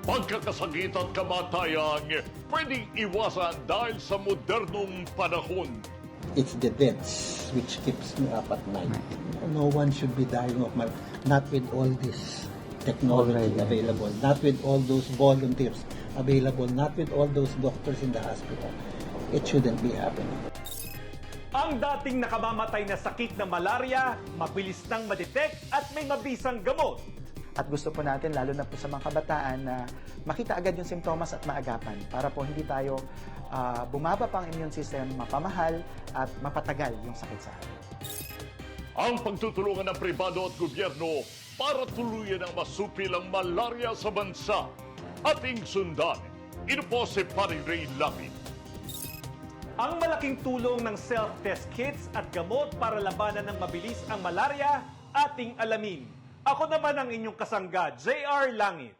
Pagkakasakit at kamatayan, pwedeng iwasan dahil sa modernong panahon. It's the deaths which keeps me up at night. No one should be dying of mal, not with all this technology available, not with all those volunteers available, not with all those doctors in the hospital. It shouldn't be happening. Ang dating nakamamatay na sakit na malaria, mabilis nang ma-detect at may mabisang gamot. At gusto po natin, lalo na po sa mga kabataan, na makita agad yung simptomas at maagapan para po hindi tayo bumaba pa ang immune system, mapamahal at mapatagal yung sakit sa atin. Ang pagtutulungan ng pribado at gobyerno para tuluyan ang masupil ang malaria sa bansa. Ating sundan. Ito po si Paring Ray Lapid. Ang malaking tulong ng self-test kits at gamot para labanan ng mabilis ang malaria, ating alamin. Ako naman ang inyong kasangga, JR Langit.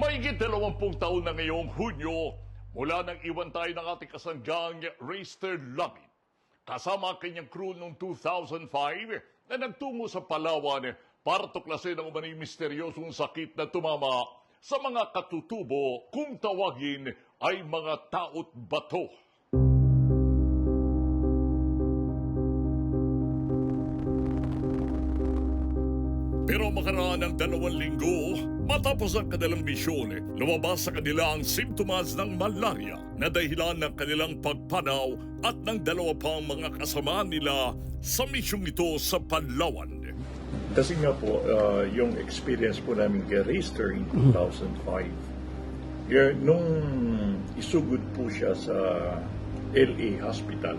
Mahigit 20 taon na ngayong Hunyo mula nang iwan tayo ng ating kasanggang Rayster Lapid. Kasama ang kanyang crew noong 2005 na nagtungo sa Palawan para tuklasin ang umano'y misteryosong sakit na tumama sa mga katutubo kung tawagin ay mga taot bato. Pero makaraan ng 2 linggo, matapos ang kanilang misyon, lumabas sa kanila ang simptomas ng malaria na dahilan ng kanilang pagpanaw at ng 2 pang mga kasama nila sa misyong ito sa Palawan. Kasi nga po, yung experience po namin kay Rayster in 2005, nung isugod po siya sa LA Hospital,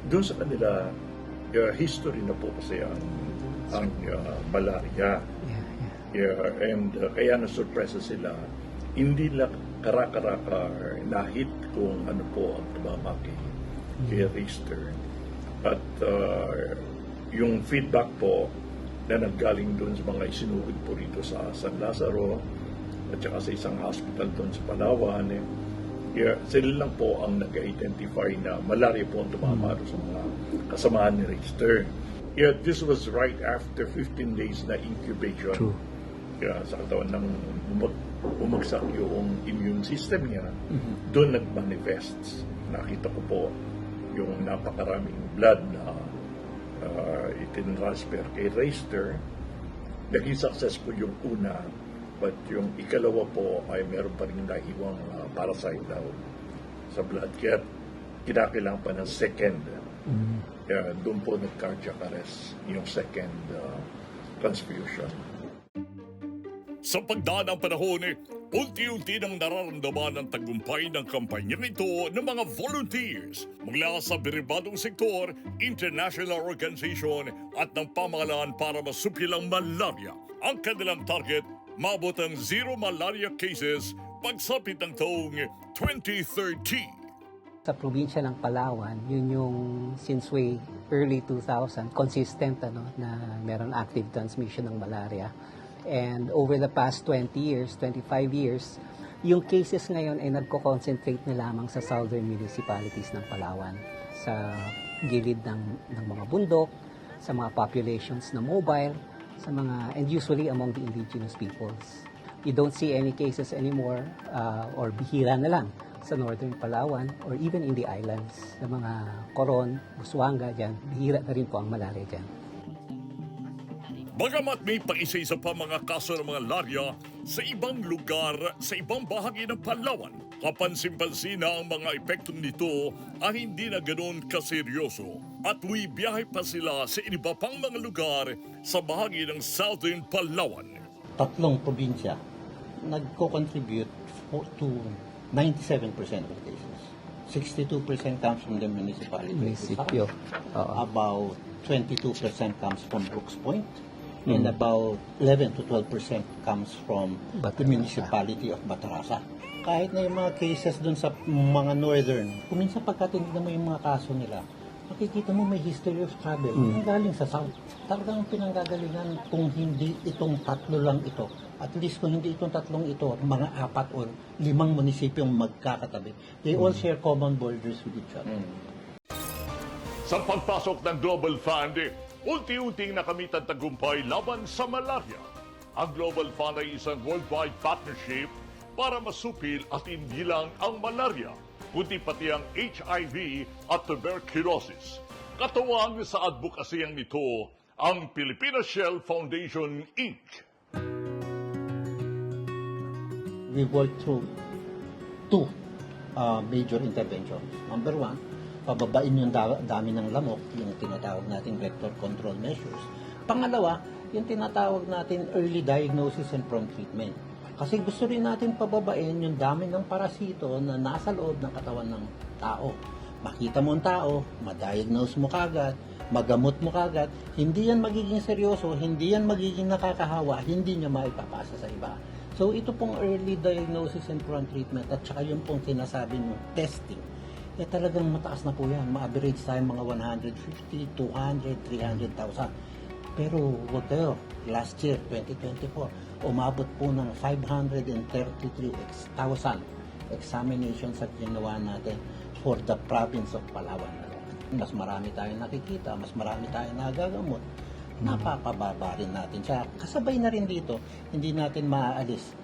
doon sa kanila, history na po kasi ang malaria. And kaya na-surpresa sila, hindi lang kara-karaka nahit kung ano po ang tumama kay Rayster. At yung feedback po na nanggaling doon sa mga isinugod po rito sa San Lazaro at saka sa isang hospital doon sa Palawan, sila lang po ang nag-identify na malaria po ang tumama sa mga kasamaan ni Rayster. This was right after 15 days na incubation. True. Sa katawan ng bumagsak yung immune system niya, doon nag-manifests. Nakita ko po yung napakaraming blood na itinransfer kay Rayster. Naging successful yung una, but yung ikalawa po ay meron pa rin nahiwang parasite daw sa blood. Kaya kinakailangan pa ng second. Doon po nag-cardiac arrest yung second transfusion. Sa pagdaan ng panahon, unti-unti nang nararamdaman ang tagumpay ng kampanyang ito ng mga volunteers mula sa biribadong sektor, international organization at ng pamahalaan para masupil ang malaria. Ang kanilang target, maabot ang 0 malaria cases pagsapit ng taong 2030. Sa probinsya ng Palawan, yun yung since way early 2000, consistent na meron active transmission ng malaria. And over the past 20 years, 25 years, yung cases ngayon ay nagko-concentrate na lamang sa southern municipalities ng Palawan. Sa gilid ng mga bundok, sa mga populations na mobile, and usually among the indigenous peoples. You don't see any cases anymore, or bihira na lang, sa northern Palawan or even in the islands, sa mga Coron, Busuanga, dyan, bihira na rin po ang malaria dyan. Bagamat may paisa-isa pa mga kaso ng mga malaria sa ibang lugar, sa ibang bahagi ng Palawan, kapansin-pansin na ang mga epekto nito ay hindi na ganoon kaseryoso at biyahe pa sila sa iba pang mga lugar sa bahagi ng southern Palawan. 3 probinsya nagko-contribute to 97% of cases. 62% comes from the municipality. Munisipyo. About 22% comes from Brooks Point. and about 11 to 12% comes from the Batarasa. municipality of Batarasa. Kahit na yung mga cases dun sa mga northern, kung minsan pagka tinignan mo yung mga kaso nila, makikita mo may history of trouble. Ang galing sa south. Talagang pinanggagalingan kung hindi itong tatlo lang ito. At least kung hindi itong tatlong ito, mga 4 o 5 munisipyong magkakatabi. They all share common borders with each other. Sa pagpasok ng Global Fund, unti-unting nakamit ang tagumpay laban sa malaria. Ang Global Fund ay isang worldwide partnership para masupil at hindi lang ang malaria, kundi pati ang HIV at tuberculosis. Katuwang sa advocacyang nito ang Filipino Shell Foundation, Inc. We worked through 2 major interventions. Number 1, pababain yung dami ng lamok, yung tinatawag natin vector control measures. Pangalawa, yung tinatawag natin early diagnosis and prompt treatment. Kasi gusto rin natin pababain yung dami ng parasito na nasa loob ng katawan ng tao. Makita mo ang tao, ma-diagnose mo kagad, magamot mo kagad, hindi yan magiging seryoso, hindi yan magiging nakakahawa, hindi niya maipapasa sa iba. So ito pong early diagnosis and prompt treatment at saka yung pong sinasabi mo, testing, talagang mataas na po yan. Ma-average tayo mga 150, 200, 300,000. Pero wag kayo, last year, 2024, umabot po ng 533,000 examinations at ginawa natin for the province of Palawan. Mas marami tayong nakikita, mas marami tayong nagagamot, napapababa rin natin siya. Kasabay na rin dito, hindi natin maaalis.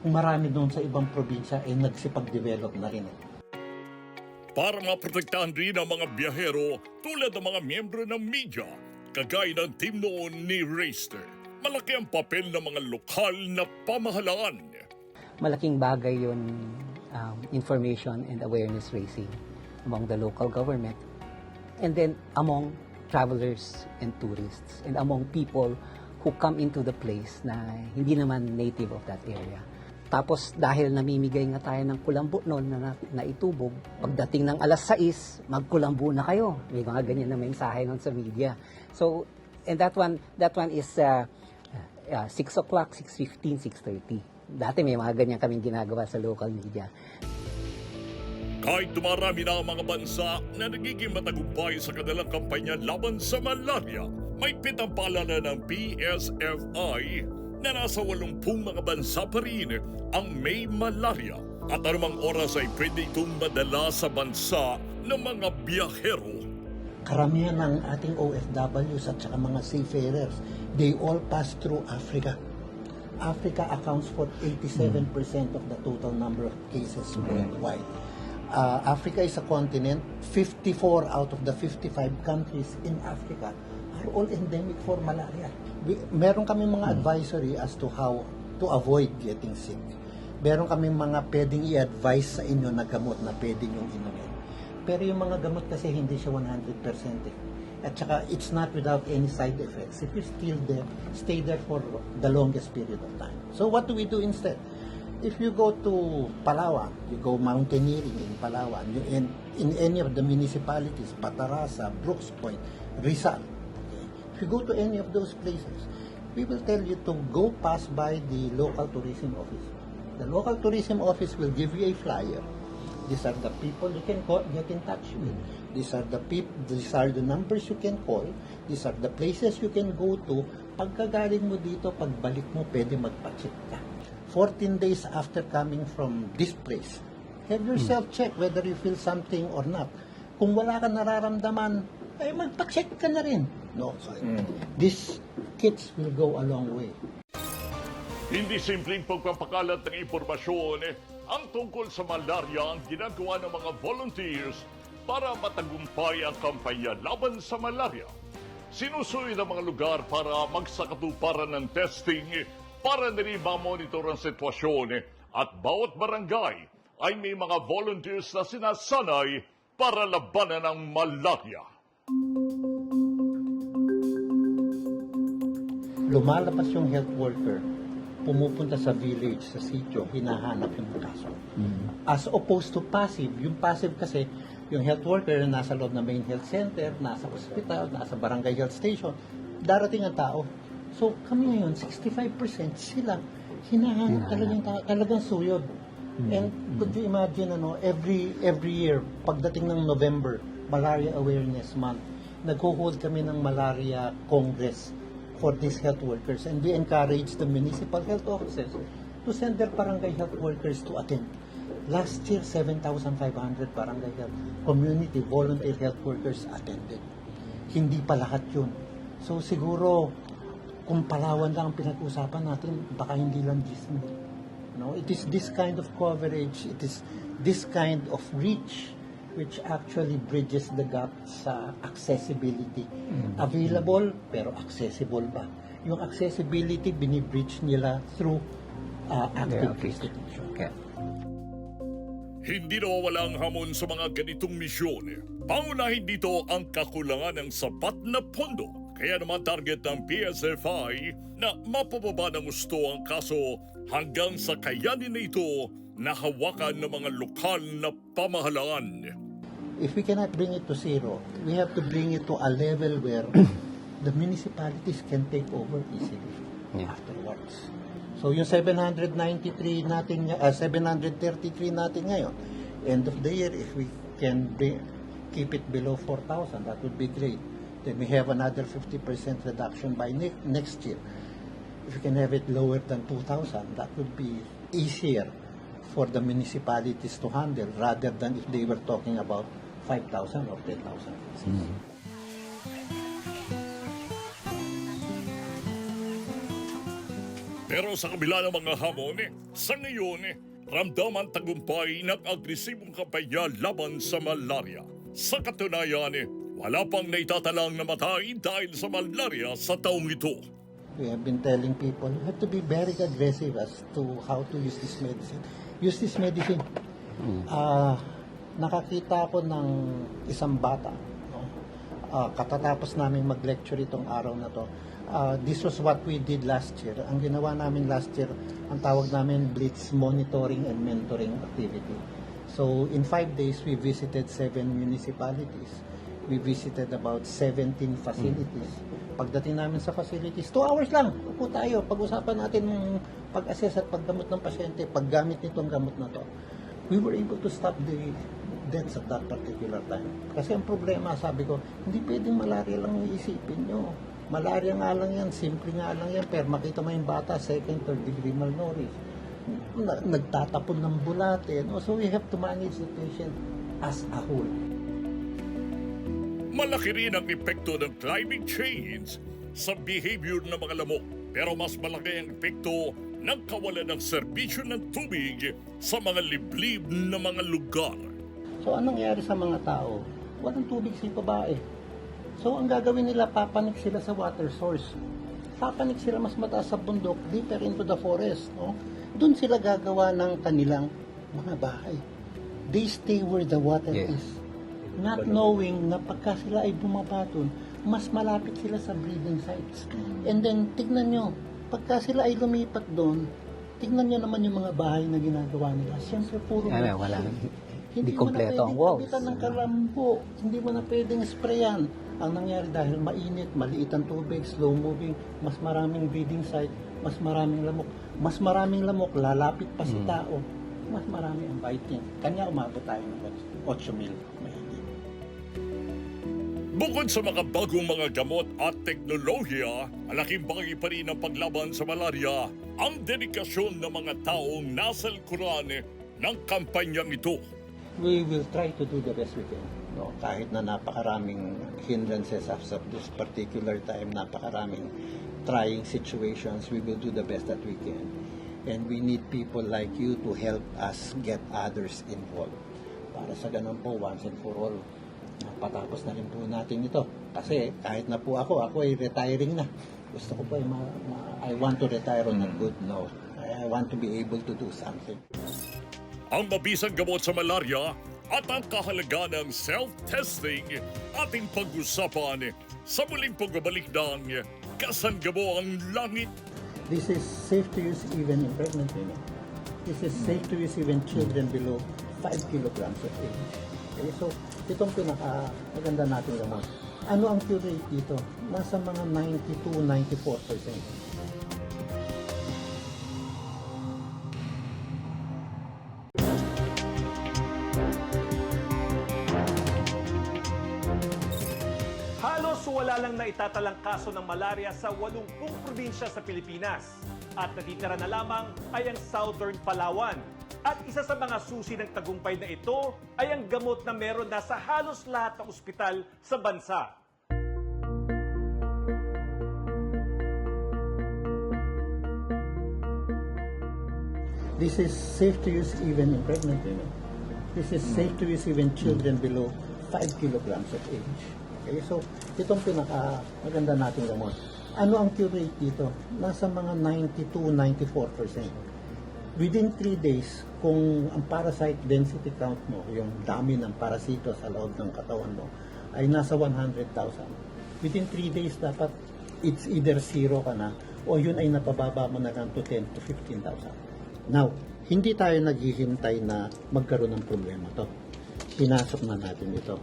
Kung marami doon sa ibang probinsya, nagsipag-develop na rin. Para maprotektahan rin ang mga biyahero tulad ng mga miyembro ng media, kagaya ng team noon ni Reister. Malaki ang papel ng mga lokal na pamahalaan. Malaking bagay yun, information and awareness raising among the local government, and then among travelers and tourists, and among people who come into the place na hindi naman native of that area. Tapos dahil namimigay nga tayo ng kulambo noon na itubog, pagdating ng alas 6, magkulambo na kayo. May mga ganyan na mensahe noon sa media. So, and that one is 6 o'clock, 6:15, 6:30. Dati may mga ganyan kaming ginagawa sa local media. Kahit dumarami na ang mga bansa na nagiging matagumpay sa kanilang kampanya laban sa malaria, may pitang paalala ng PSFI na nasa 80 mga bansa pa rin ang may malaria. At anumang oras ay pwede itong madala sa bansa ng mga biyahero. Karamihan ng ating OFWs at saka mga seafarers, they all pass through Africa. Africa accounts for 87% of the total number of cases worldwide. Africa is a continent. 54 out of the 55 countries in Africa are all endemic for malaria. Meron kami mga advisory as to how to avoid getting sick. Meron kami mga pwedeng i-advise sa inyo na gamot na pwedeng yung inumin. Pero yung mga gamot kasi hindi siya 100%. At saka it's not without any side effects. If you're still there, stay there for the longest period of time. So what do we do instead? If you go to Palawan, you go mountaineering in Palawan, in any of the municipalities, Patarasa, Brooks Point, Rizal, okay? If you go to any of those places, we will tell you to go pass by the local tourism office. The local tourism office will give you a flyer. These are the people you can get in touch with. These are the numbers you can call. These are the places you can go to. Pagkagaling mo dito, pagbalik mo, pwede magpa-check ka. 14 days after coming from this place, have yourself check whether you feel something or not. Kung wala ka nararamdaman, ay magpa-check ka na rin. No, sorry. These kits will go a long way. Hindi simpleng pagpapakalat ng impormasyon ang tungkol sa malaria ang ginagawa ng mga volunteers para matagumpay ang kampanya laban sa malaria. Sinusuyo ng mga lugar para magsakatuparan ng testing para na rin ma-monitor ang sitwasyon at bawat barangay ay may mga volunteers na sinasanay para labanan ang malaria. Lumalabas yung health worker, pumupunta sa village, sa sitio, hinahanap yung kaso. As opposed to passive, yung passive kasi, yung health worker nasa loob ng main health center, nasa hospital, nasa barangay health station, darating ang tao, So kami ngayon, 65% sila hinahanap talagang suyod. And could you imagine, every year, pagdating ng November, Malaria Awareness Month, nag-hold kami ng Malaria Congress for these health workers, and we encourage the municipal health officers to send their barangay health workers to attend. Last year, 7,500 barangay health community volunteer health workers attended. Hindi pa lahat yun. So siguro, kung Palawan lang ang pinag-usapan natin, baka hindi lang Disney. No, it is this kind of coverage, it is this kind of reach which actually bridges the gap sa accessibility. Available, pero accessible ba? Yung accessibility, binibridge nila through active restitution. Okay. Hindi nawawala ang hamon sa mga ganitong misyon. Pangunahin dito ang kakulangan ng sapat na pondo. Kaya naman target ng PSFI na mapababa ng gusto ang kaso hanggang sa kayanin na ito na hawakan ng mga lokal na pamahalaan. If we cannot bring it to zero, we have to bring it to a level where the municipalities can take over easily afterwards. So yung 733 natin, 733 natin ngayon, end of the year, if we can keep it below 4,000, that would be great. Then we have another 50% reduction by next year. If we can have it lower than 2,000, that would be easier for the municipalities to handle rather than if they were talking about 5,000 or 10,000. Pero sa kabila ng mga hamon, sa ngayon, ramdam ang tagumpay ng agresibong kampanya laban sa malaria. Sa katunayan, wala pang naitatalang namatay dahil sa malaria sa taong ito. We have been telling people, you have to be very aggressive as to how to use this medicine. Use this medicine. Nakakita ako ng isang bata. No? Katatapos namin mag-lecture itong araw na to. This was what we did last year. Ang ginawa namin last year, ang tawag namin Blitz Monitoring and Mentoring Activity. So in 5 days, we visited 7 municipalities. We visited about 17 facilities. Pagdating namin sa facilities, 2 hours lang. Upo tayo. Pag-usapan natin ng pag-assess at paggamot ng pasyente, paggamit nitong gamot na to. We were able to stop the deaths at that particular time. Kasi ang problema, sabi ko, hindi pwedeng malaria lang yung isipin nyo. Malaria nga lang yan, simple nga lang yan, pero makita mo yung bata, 2nd, 3rd degree malnourished. Nagtatapon ng bulate. No? So we have to manage the patient as a whole. Malaki rin ang epekto ng climate change sa behavior ng mga lamok. Pero mas malaki ang epekto ng kawalan ng serbisyo ng tubig sa mga liblib na mga lugar. So anong nangyari sa mga tao? Walang tubig si babae. So ang gagawin nila, papanik sila sa water source. Papanik sila mas mataas sa bundok, deeper into the forest. No? Doon sila gagawa ng kanilang mga bahay. They stay where the water is. Not knowing na pagka sila ay bumabaton, mas malapit sila sa breeding sites. And then, tignan nyo, pagka sila ay lumipat doon, tignan nyo naman yung mga bahay na ginagawa nila. Siyempre, puro Wala. Hindi kompleto ang walls. Hindi mo na pwedeng ng kalambo. Hindi mo na pwedeng sprayan. Ang nangyari dahil mainit, maliit ang tubig, slow moving, mas maraming breeding site, mas maraming lamok. Mas maraming lamok, lalapit pa si tao. Mas marami ang biting. Kanya umabot tayo ng 8,000 mahigit. Bukod sa mga bagong mga gamot at teknolohiya, malaking bagay pa rin ang paglaban sa malaria ang dedikasyon ng mga taong nasa likuran ng kampanyang ito. We will try to do the best we can. No, kahit na napakaraming hindrances as of this particular time, napakaraming trying situations, we will do the best that we can. And we need people like you to help us get others involved. Para sa ganun po, once and for all, patapos na rin po natin ito. Kasi kahit na po ako ay retiring na. Gusto ko po I want to retire on a good note. I want to be able to do something. Ang mabisang gamot sa malaria at ang kahalaga ng self-testing ating pag-usapan sa muling pagbabalik ng Kasangamo ang Langit. This is safe to use even in pregnant women. This is safe to use even children below 5 kilograms of age. Okay, so itong pinaka-maganda natin gamot. Ano ang cure rate dito? Nasa mga 92-94%. Halos wala lang na itatalang kaso ng malaria sa 80 probinsya sa Pilipinas. At natitira na lamang ay ang Southern Palawan. At isa sa mga susi ng tagumpay na ito ay ang gamot na meron na sa halos lahat ng ospital sa bansa. This is safe to use even in pregnant women. This is safe to use even children below 5 kilograms of age. Okay, so itong pinaka-maganda nating gamot. Ano ang cure rate dito? Nasa mga 92-94%. Within 3 days, kung ang parasite density count mo, yung dami ng parasito sa loob ng katawan mo, ay nasa 100,000. Within 3 days, dapat it's either zero ka na o yun ay napababa mo na lang to 10 to 15,000. Now, hindi tayo naghihintay na magkaroon ng problema to. Pinasok na natin ito.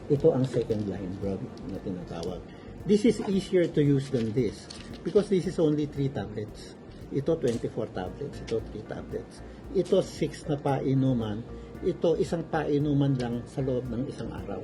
Ito ang second line drug na tinatawag. This is easier to use than this because this is only 3 tablets. Ito 24 tablets, ito 3 tablets. Ito 6 na painuman, ito isang painuman lang sa loob ng isang araw.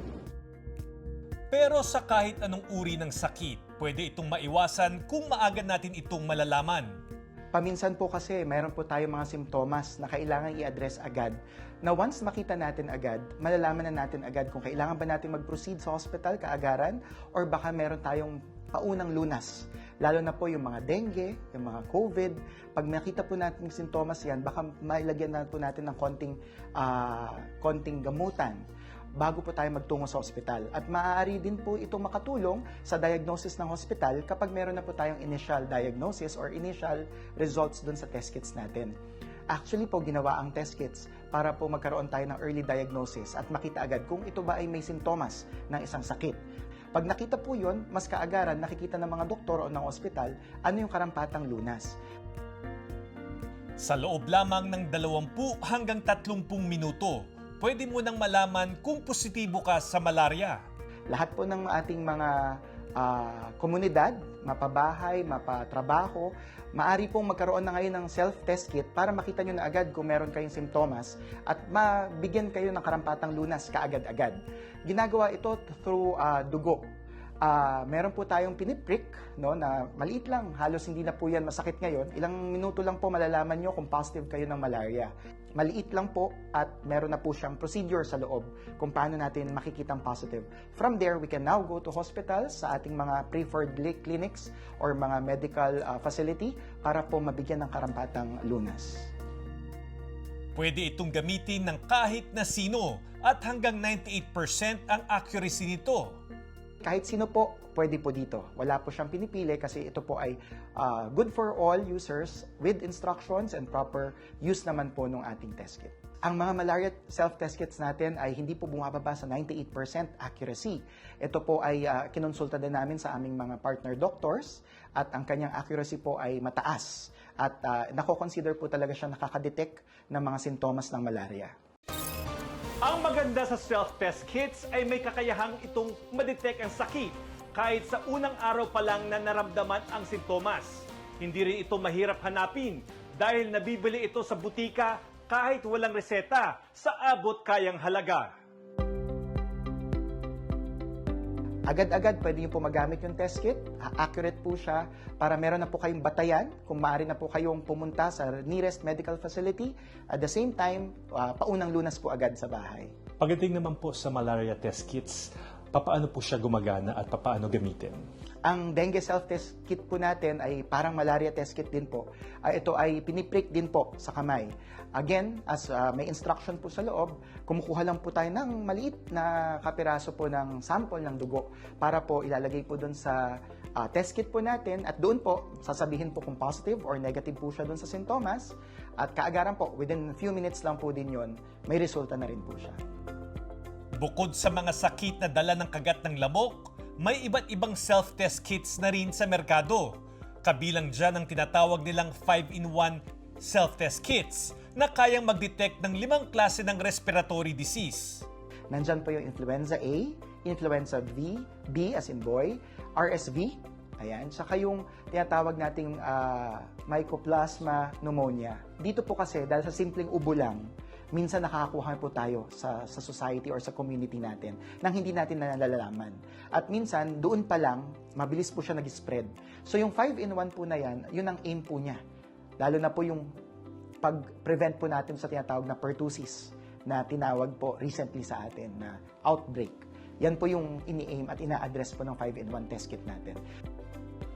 Pero sa kahit anong uri ng sakit, pwede itong maiwasan kung maaga natin itong malalaman. Paminsan po kasi mayroon po tayong mga simptomas na kailangan i-address agad na once makita natin agad, malalaman na natin agad kung kailangan ba natin mag-proceed sa hospital kaagaran or baka meron tayong paunang lunas. Lalo na po yung mga dengue, yung mga COVID. Pag makita po natin yung sintomas yan, baka mailagyan na po natin ng konting gamutan bago po tayo magtungo sa ospital. At maaari din po itong makatulong sa diagnosis ng hospital kapag meron na po tayong initial diagnosis or initial results dun sa test kits natin. Actually po, ginawa ang test kits para po magkaroon tayo ng early diagnosis at makita agad kung ito ba ay may sintomas ng isang sakit. Pag nakita po yun, mas kaagaran nakikita ng mga doktor o ng ospital ano yung karampatang lunas. Sa loob lamang ng 20 hanggang 30 minuto, pwede mo nang malaman kung positibo ka sa malaria. Lahat po ng ating mga komunidad, mapabahay, mapatrabaho, maari pong magkaroon na ngayon ng self-test kit para makita nyo na agad kung meron kayong simptomas at mabigyan kayo ng karampatang lunas kaagad-agad. Ginagawa ito through dugo. Meron po tayong piniprick, no, na maliit lang, halos hindi na po yan masakit ngayon. Ilang minuto lang po malalaman nyo kung positive kayo ng malaria. Maliit lang po at meron na po siyang procedure sa loob kung paano natin makikitang positive. From there, we can now go to hospitals sa ating mga preferred clinics or mga medical facility para po mabigyan ng karampatang lunas. Pwede itong gamitin ng kahit na sino at hanggang 98% ang accuracy nito. Kahit sino po, pwede po dito. Wala po siyang pinipili kasi ito po ay good for all users with instructions and proper use naman po ng ating test kit. Ang mga malaria self-test kits natin ay hindi po bumababa sa 98% accuracy. Ito po ay kinonsulta din namin sa aming mga partner doctors at ang kanyang accuracy po ay mataas. At nako-consider po talaga siya nakaka-detect ng mga sintomas ng malaria. Ang maganda sa self-test kits ay may kakayahang itong ma-detect ang sakit kahit sa unang araw pa lang na naramdaman ang sintomas. Hindi rin ito mahirap hanapin dahil nabibili ito sa butika kahit walang reseta sa abot kayang halaga. Agad-agad pwede niyo po magamit yung test kit. Accurate po siya para meron na po kayong batayan kung maaari na po kayong pumunta sa nearest medical facility. At the same time, paunang lunas po agad sa bahay. Pagdating naman po sa malaria test kits, papaano po siya gumagana at papaano gamitin? Ang dengue self-test kit po natin ay parang malaria test kit din po. Ito ay piniprick din po sa kamay. Again, as may instruction po sa loob, kumukuha lang po tayo ng maliit na kapiraso po ng sample ng dugo para po ilalagay po doon sa test kit po natin at doon po sasabihin po kung positive or negative po siya doon sa sintomas at kaagaran po, within a few minutes lang po din yon, may resulta na rin po siya. Bukod sa mga sakit na dala ng kagat ng lamok, may iba't ibang self-test kits na rin sa merkado. Kabilang dyan ang tinatawag nilang 5-in-1 self-test kits na kayang mag-detect ng 5 klase ng respiratory disease. Nandyan po yung influenza A, influenza B as in boy, RSV, ayan, saka yung tinatawag nating Mycoplasma pneumonia. Dito po kasi, dahil sa simpleng ubo lang, minsan nakakakuha po tayo sa society or sa community natin nang hindi natin nalalaman. At minsan, doon pa lang, mabilis po siya nag-spread. So yung 5-in-1 po na yan, yun ang aim po niya. Lalo na po yung pag-prevent po natin sa tinatawag na pertussis na tinawag po recently sa atin na outbreak. Yan po yung ini-aim at ina-address po ng 5-in-1 test kit natin.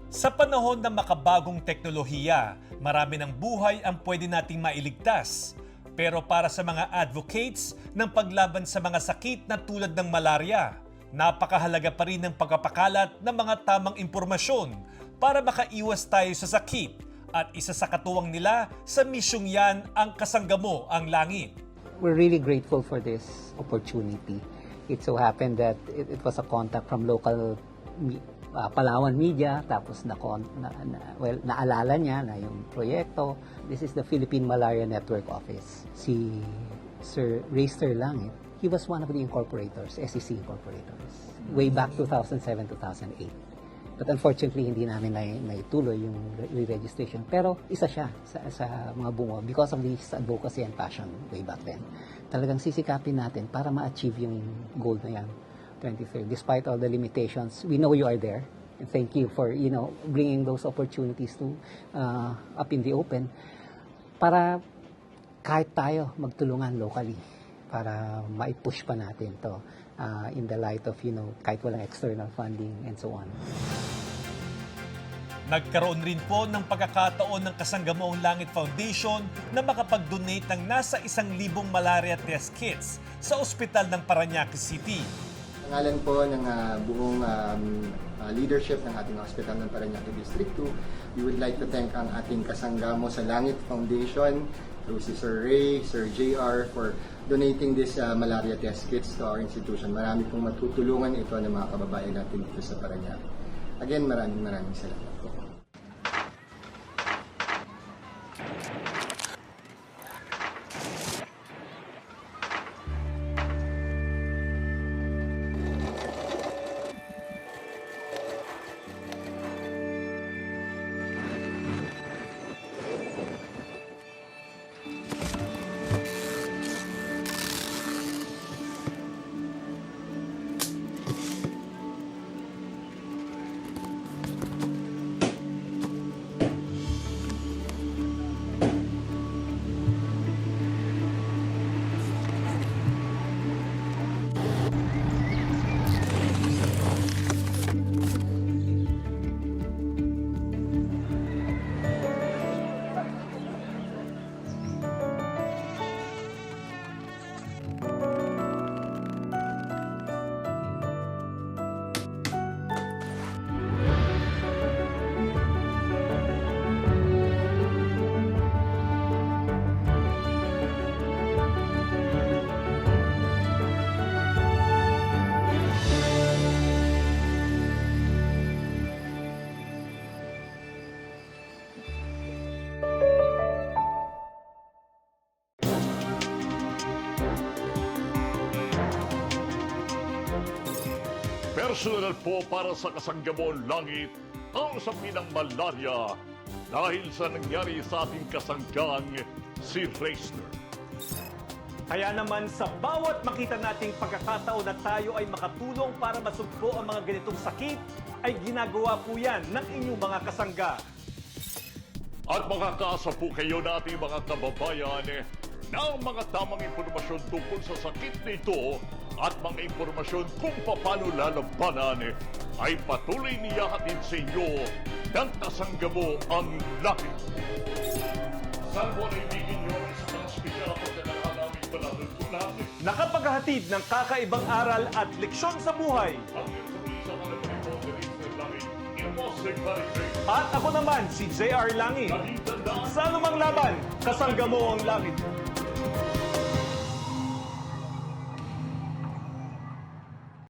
Sa panahon ng makabagong teknolohiya, marami ng buhay ang pwede nating mailigtas. Pero para sa mga advocates ng paglaban sa mga sakit na tulad ng malaria, napakahalaga pa rin ng pagpapakalat ng mga tamang impormasyon para makaiwas tayo sa sakit. At isa sa katuwang nila sa misyong yan ang Kasanggamo ang Langit. We're really grateful for this opportunity. It so happened that it was a contact from local Palawan media, tapos naalala niya na yung proyekto. This is the Philippine Malaria Network Office. Si Sir Raster Langit, he was one of the incorporators, SEC incorporators, way back 2007-2008. But unfortunately, hindi namin naituloy yung re-registration. Pero isa siya sa mga bungo because of his advocacy and passion way back then. Talagang sisikapin natin para ma-achieve yung goal na yan, 2030. Despite all the limitations, we know you are there. And thank you for, bringing those opportunities to up in the open para kahit tayo magtulungan locally para ma-push pa natin to in the light of, kahit walang external funding and so on. Nagkaroon rin po ng pagkakataon ng Kasanggamo ang Langit Foundation na makapag-donate ng nasa 1,000 malaria test kits sa ospital ng Parañaque City. Pangalan po ng buong leadership ng ating hospital ng Parañaque District 2, we would like to thank ang ating Kasanggamo sa Langit Foundation through si Sir Ray, Sir JR for donating this malaria test kits to our institution. Marami pong matutulungan ito ng mga kababayan natin dito sa Parañaque. Again, maraming salamat po. Personal po para sa Kasanggamo ang Langit ang usapin ng malaria dahil sa nangyari sa ating kasanggang si Raster. Kaya naman sa bawat makita nating pagkakataon na tayo ay makatulong para masugpo ang mga ganitong sakit, ay ginagawa po yan ng inyong mga kasangga. At makakaasa po kayo na ating mga kababayan ng mga tamang impormasyon tungkol sa sakit nito at mga impormasyon kung paano lalabanan ay patuloy niya hatid sa inyo ng Kasanggamo ang Langit. San Juan ay bigyan nyo ang isang espesyal at pagkakala namin panatultunan. Nakapaghahatid ng kakaibang aral at leksyon sa buhay. Ang iyong sa mga reporter ng Langit, Imosek Maricay. At ako naman si JR Langit. Naging tandaan. Sa anumang laban, Kasanggamo ang Langit.